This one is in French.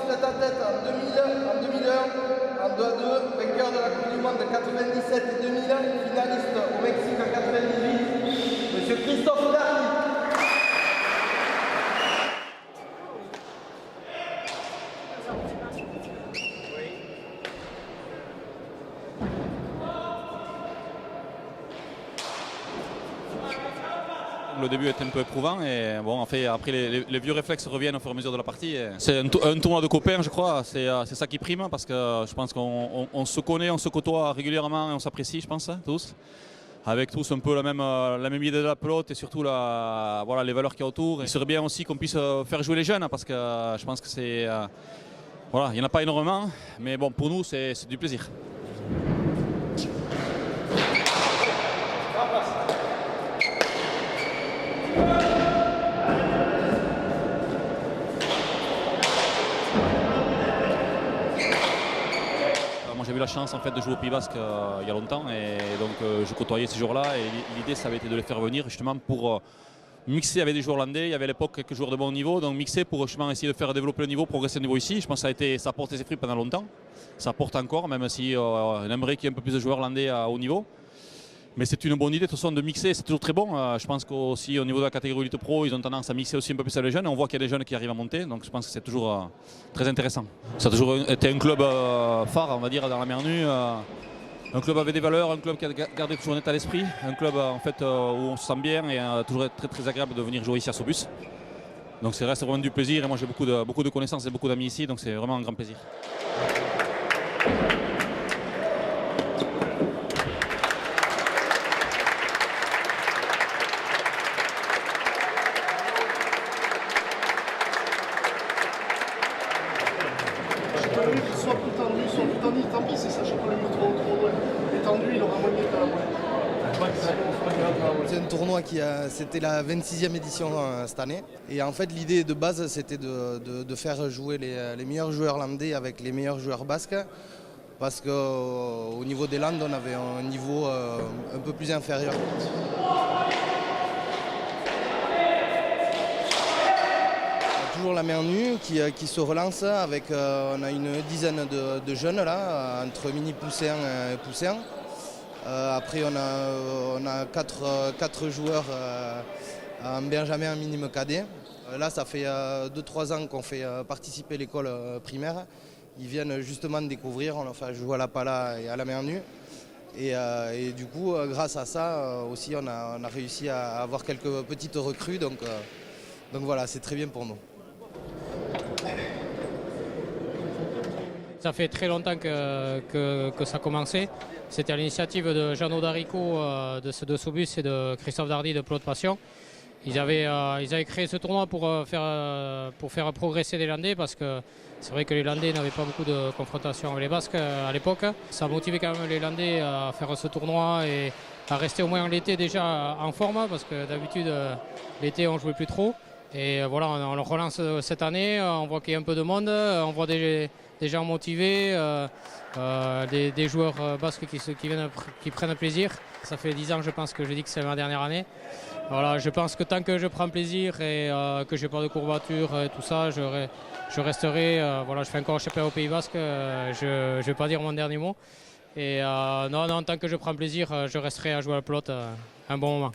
tête à tête en 2000, en 2001, en 2-2, vainqueur de la Coupe du Monde de 97 et 2000, finaliste au Mexique en 98, Monsieur Christophe Darly. Le début est un peu éprouvant et bon, en fait, après les vieux réflexes reviennent au fur et à mesure de la partie. C'est un tournoi de copains, je crois, c'est ça qui prime parce que je pense qu'on se connaît, on se côtoie régulièrement et on s'apprécie, je pense, tous. Avec tous un peu la même idée de la pelote et surtout voilà, les valeurs qu'il y a autour. Il serait bien aussi qu'on puisse faire jouer les jeunes parce que je pense que c'est... voilà, il n'y en a pas énormément, mais bon, pour nous, c'est du plaisir. Moi j'ai eu la chance en fait de jouer au Pays Basque il y a longtemps et donc je côtoyais ces joueurs-là et l'idée ça avait été de les faire venir justement pour mixer avec des joueurs hollandais. Il y avait à l'époque quelques joueurs de bon niveau, donc mixer pour justement essayer de faire développer le niveau, progresser le niveau ici. Je pense que ça a porté ses fruits pendant longtemps, ça porte encore même si on aimerait qu'il y ait un peu plus de joueurs hollandais à haut niveau. Mais c'est une bonne idée de toute façon de mixer, c'est toujours très bon. Je pense qu'aussi au niveau de la catégorie Elite Pro, ils ont tendance à mixer aussi un peu plus avec les jeunes. On voit qu'il y a des jeunes qui arrivent à monter, donc je pense que c'est toujours très intéressant. Ça a toujours été un club phare, on va dire, dans la mer nue. Un club avec des valeurs, un club qui a gardé toujours un état d'esprit, un club en fait, où on se sent bien et toujours très, très agréable de venir jouer ici à Sobus. Donc c'est vraiment du plaisir et moi j'ai beaucoup de connaissances et beaucoup d'amis ici, donc c'est vraiment un grand plaisir. Soit plus tendu, tant pis, c'est ça, je sais pas le mur trop étendu, il aura moins de C'est un tournoi c'était la 26e édition cette année. Et en fait, l'idée de base, c'était de faire jouer les meilleurs joueurs landais avec les meilleurs joueurs basques. Parce qu'au niveau des Landes, on avait un niveau un peu plus inférieur. Toujours la mer nue qui se relance avec, on a une dizaine de jeunes là, entre mini poussins et poussins. Après on a quatre joueurs en Benjamin, en minime cadet. Là ça fait 2-3 ans qu'on fait participer l'école primaire. Ils viennent justement découvrir, on leur fait jouer à la pala et à la mer nue. Et du coup grâce à ça aussi on a réussi à avoir quelques petites recrues. Donc voilà, c'est très bien pour nous. Ça fait très longtemps que ça a commencé. C'était à l'initiative de Jeannot Darico de Sobus et de Christophe Dardy de Plot Passion. Ils avaient créé ce tournoi pour faire progresser les Landais parce que c'est vrai que les Landais n'avaient pas beaucoup de confrontation avec les Basques à l'époque. Ça a motivé quand même les Landais à faire ce tournoi et à rester au moins l'été déjà en forme parce que d'habitude l'été on ne jouait plus trop. Et voilà, on le relance cette année, on voit qu'il y a un peu de monde, on voit des gens motivés, des joueurs basques qui prennent plaisir. Ça fait 10 ans je pense que je dis que c'est ma dernière année. Voilà, je pense que tant que je prends plaisir et que je n'ai pas de courbatures et tout ça, je resterai. Voilà, je fais encore un championnat au Pays Basque, je ne vais pas dire mon dernier mot. Et non, tant que je prends plaisir, je resterai à jouer à la pelote un bon moment.